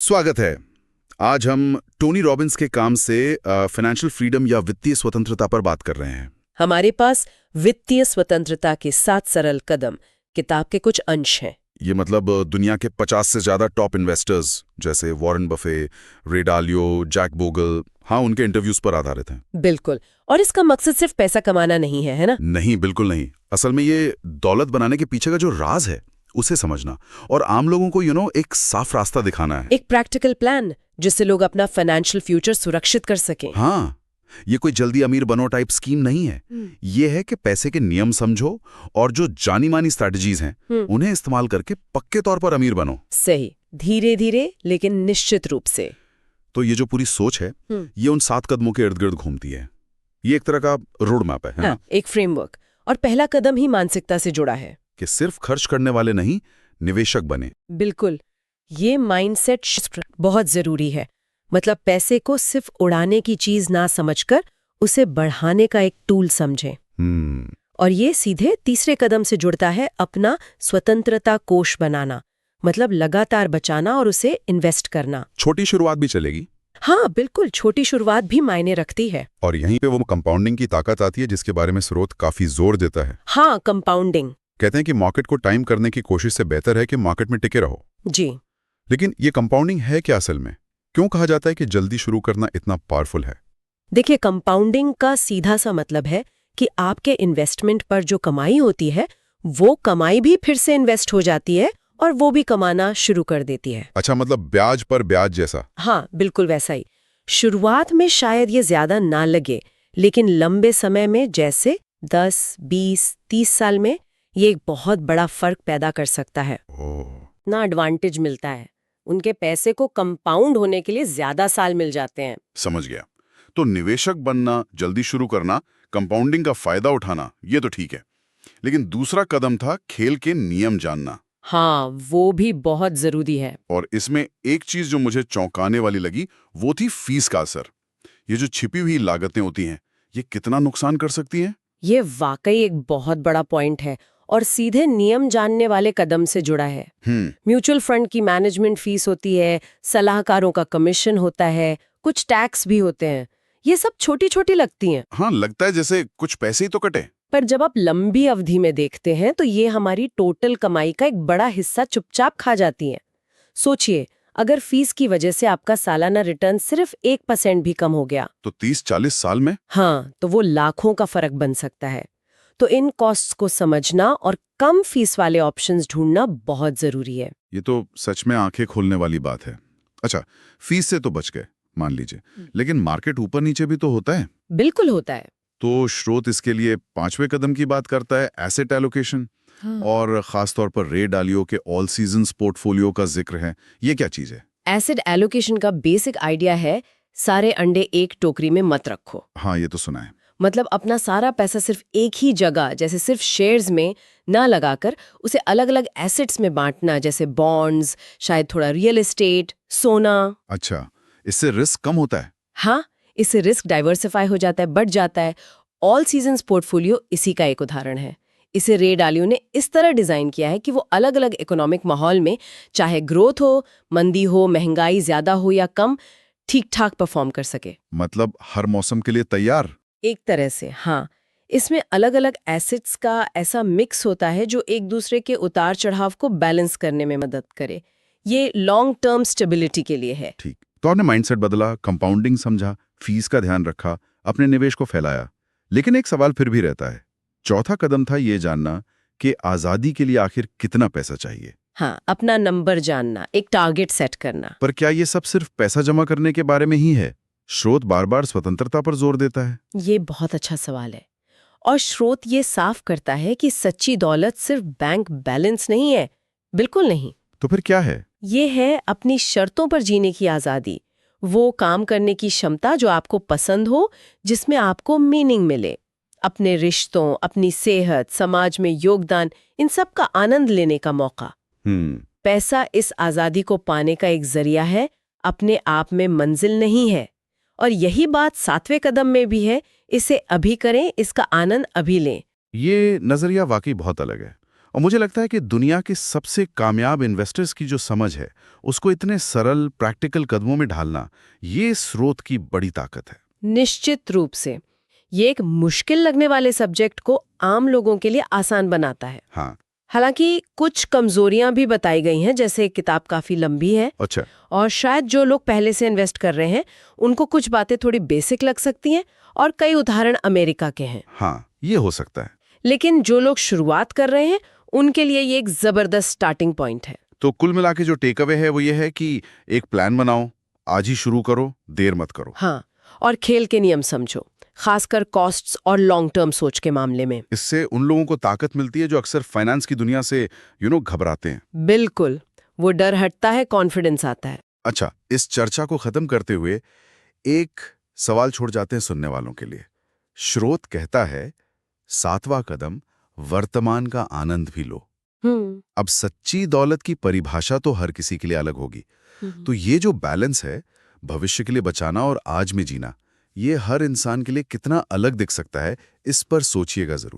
स्वागत है। आज हम टोनी रॉबिन्स के काम से फाइनेंशियल फ्रीडम या वित्तीय स्वतंत्रता पर बात कर रहे हैं। हमारे पास वित्तीय स्वतंत्रता के 7 सरल कदम किताब के कुछ अंश हैं। ये मतलब दुनिया के 50 से ज्यादा टॉप इन्वेस्टर्स जैसे वॉरेन बफे, रे डालियो, जैक बोगल, हाँ, उनके इंटरव्यूज पर आधारित हैं। बिल्कुल। और इसका मकसद सिर्फ पैसा कमाना नहीं है ना? नहीं, बिल्कुल नहीं। असल में ये दौलत बनाने के पीछे का जो राज है उसे समझना और आम लोगों को एक साफ रास्ता दिखाना है। एक प्रैक्टिकल प्लान जिससे लोग अपना फाइनेंशियल फ्यूचर सुरक्षित कर सकें। हाँ, ये कोई जल्दी अमीर बनो टाइप स्कीम नहीं है। ये है कि पैसे के नियम समझो और जो जानी मानी स्ट्रैटेजीज हैं उन्हें इस्तेमाल करके पक्के तौर पर अमीर बनो। सही, धीरे धीरे लेकिन निश्चित रूप से। तो ये जो पूरी सोच है ये उन 7 कदमों के इर्द गिर्द घूमती है। ये एक तरह का रोड मैप है, हाँ, एक फ्रेमवर्क। और पहला कदम ही मानसिकता से जुड़ा है कि सिर्फ खर्च करने वाले नहीं, निवेशक बने। बिल्कुल, ये माइंडसेट शिफ्ट बहुत जरूरी है। मतलब पैसे को सिर्फ उड़ाने की चीज ना समझकर उसे बढ़ाने का एक टूल समझें। और ये सीधे तीसरे कदम से जुड़ता है, अपना स्वतंत्रता कोष बनाना। मतलब लगातार बचाना और उसे इन्वेस्ट करना। छोटी शुरुआत भी चलेगी। हाँ बिल्कुल, छोटी शुरुआत भी मायने रखती है। और यहीं पे वो कंपाउंडिंग की ताकत आती है जिसके बारे में स्रोत काफी जोर देता है। हाँ, कंपाउंडिंग। कहते हैं कि मार्केट को टाइम करने की कोशिश से बेहतर है कि मार्केट में टिके रहो। जी। लेकिन ये कंपाउंडिंग है क्या असल में? क्यों कहा जाता है कि जल्दी शुरू करना इतना पावरफुल है? देखिए, कंपाउंडिंग का सीधा सा मतलब है कि आपके इन्वेस्टमेंट पर जो कमाई होती है वो कमाई भी फिर से इन्वेस्ट हो जाती है और वो भी कमाना शुरू कर देती है। अच्छा, मतलब ब्याज पर ब्याज जैसा? हाँ, बिल्कुल वैसा ही। शुरुआत में शायद ये ज्यादा ना लगे, लेकिन लंबे समय में जैसे 10, 20, 30 साल में ये एक बहुत बड़ा फर्क पैदा कर सकता है। ना एडवांटेज मिलता है। उनके पैसे को कंपाउंड होने के लिए ज्यादा साल मिल जाते हैं। समझ गया। तो निवेशक बनना, जल्दी शुरू करना, कंपाउंडिंग का फायदा उठाना, ये तो ठीक है। लेकिन दूसरा कदम था खेल के नियम जानना। हाँ, वो भी बहुत जरूरी है। और इसमें एक चीज जो मुझे चौंकाने वाली लगी वो थी फीस का असर। ये जो छिपी हुई लागतें होती हैं, ये कितना नुकसान कर सकती हैं? ये वाकई एक बहुत बड़ा पॉइंट है और सीधे नियम जानने वाले कदम से जुड़ा है। म्यूचुअल फंड की मैनेजमेंट फीस होती है, सलाहकारों का कमीशन होता है, कुछ टैक्स भी होते हैं। ये सब छोटी छोटी लगती हैं। हाँ, लगता है जैसे कुछ पैसे ही तो कटे। पर जब आप लंबी अवधि में देखते हैं तो ये हमारी टोटल कमाई का एक बड़ा हिस्सा चुपचाप खा जाती हैं। सोचिए, अगर फीस की वजह से आपका सालाना रिटर्न सिर्फ 1% भी कम हो गया तो 30-40 साल में? हाँ, तो वो लाखों का फर्क बन सकता है। तो इन कॉस्ट्स को समझना और कम फीस वाले ऑप्शंस ढूंढना बहुत जरूरी है। ये तो सच में आंखें खोलने वाली बात है। अच्छा, फीस से तो बच गए, मान लीजिए, लेकिन मार्केट ऊपर नीचे भी तो होता है। बिल्कुल होता है। तो स्रोत इसके लिए 5वें कदम की बात करता है, एसेट एलोकेशन। हाँ। और खासतौर पर रे डालियो के ऑल सीजन्स पोर्टफोलियो का जिक्र है। ये क्या चीज है? एसेट एलोकेशन का बेसिक आइडिया है, सारे अंडे एक टोकरी में मत रखो। हाँ, ये तो सुना है। मतलब अपना सारा पैसा सिर्फ एक ही जगह, जैसे सिर्फ शेयर्स में ना लगाकर उसे अलग अलग एसेट्स में बांटना, जैसे बॉन्ड्स, शायद थोड़ा रियल एस्टेट, सोना। अच्छा, इससे रिस्क कम होता है? हाँ, इससे रिस्क डाइवर्सिफाई हो जाता है, बढ़ जाता है। ऑल सीजन्स पोर्टफोलियो इसी का एक उदाहरण है। इसे रे डालियो ने इस तरह डिजाइन किया है कि वो अलग अलग इकोनॉमिक माहौल में, चाहे ग्रोथ हो, मंदी हो, महंगाई ज्यादा हो या कम, ठीक ठाक परफॉर्म कर सके। मतलब हर मौसम के लिए तैयार? एक तरह से हाँ। इसमें अलग अलग एसेट्स का ऐसा मिक्स होता है जो एक दूसरे के उतार चढ़ाव को बैलेंस करने में मदद करे। ये लॉन्ग टर्म स्टेबिलिटी के लिए है। ठीक। तो आपने माइंडसेट बदला, कंपाउंडिंग समझा, फीस का ध्यान रखा, अपने निवेश को फैलाया। लेकिन एक सवाल फिर भी रहता है। चौथा कदम था ये जानना कि आजादी के लिए आखिर कितना पैसा चाहिए। हाँ, अपना नंबर जानना, एक टारगेट सेट करना। पर क्या ये सब सिर्फ पैसा जमा करने के बारे में ही है? स्रोत बार बार स्वतंत्रता पर जोर देता है। ये बहुत अच्छा सवाल है। और स्रोत ये साफ करता है कि सच्ची दौलत सिर्फ बैंक बैलेंस नहीं है। बिल्कुल नहीं। तो फिर क्या है? ये है अपनी शर्तों पर जीने की आजादी। वो काम करने की क्षमता जो आपको पसंद हो, जिसमें आपको मीनिंग मिले। अपने रिश्तों, अपनी सेहत, समाज में योगदान, इन सब का आनंद लेने का मौका। पैसा इस आजादी को पाने का एक जरिया है, अपने आप में मंजिल नहीं है। और यही बात 7वें कदम में भी है, इसे अभी करें, इसका आनंद अभी लें। ये नजरिया वाकई बहुत अलग है और मुझे लगता है कि दुनिया के सबसे कामयाब इन्वेस्टर्स की जो समझ है उसको इतने सरल प्रैक्टिकल कदमों में ढालना, ये स्रोत की बड़ी ताकत है। निश्चित रूप से ये एक मुश्किल लगने वाले सब्जेक्ट को आम लोगों के लिए आसान बनाता है। हाँ। हालांकि कुछ कमजोरियां भी बताई गई हैं, जैसे किताब काफी लंबी है अच्छा। और शायद जो लोग पहले से इन्वेस्ट कर रहे हैं उनको कुछ बातें थोड़ी बेसिक लग सकती हैं, और कई उदाहरण अमेरिका के हैं। हाँ, ये हो सकता है। लेकिन जो लोग शुरुआत कर रहे हैं उनके लिए ये एक जबरदस्त स्टार्टिंग पॉइंट है। तो कुल मिला के जो टेक अवे है वो ये है कि एक प्लान बनाओ, आज ही शुरू करो, देर मत करो। हाँ, और खेल के नियम समझो, खासकर कॉस्ट्स और लॉन्ग टर्म सोच के मामले में। इससे उन लोगों को ताकत मिलती है जो अक्सर फाइनेंस की दुनिया से घबराते हैं। बिल्कुल, वो डर हटता है, कॉन्फिडेंस आता है। अच्छा, इस चर्चा को खत्म करते हुए एक सवाल छोड़ जाते हैं सुनने वालों के लिए। स्रोत कहता है, 7वां कदम, वर्तमान का आनंद भी लो। अब सच्ची दौलत की परिभाषा तो हर किसी के लिए अलग होगी, तो ये जो बैलेंस है, भविष्य के लिए बचाना और आज में जीना, ये हर इंसान के लिए कितना अलग दिख सकता है, इस पर सोचिएगा जरूर।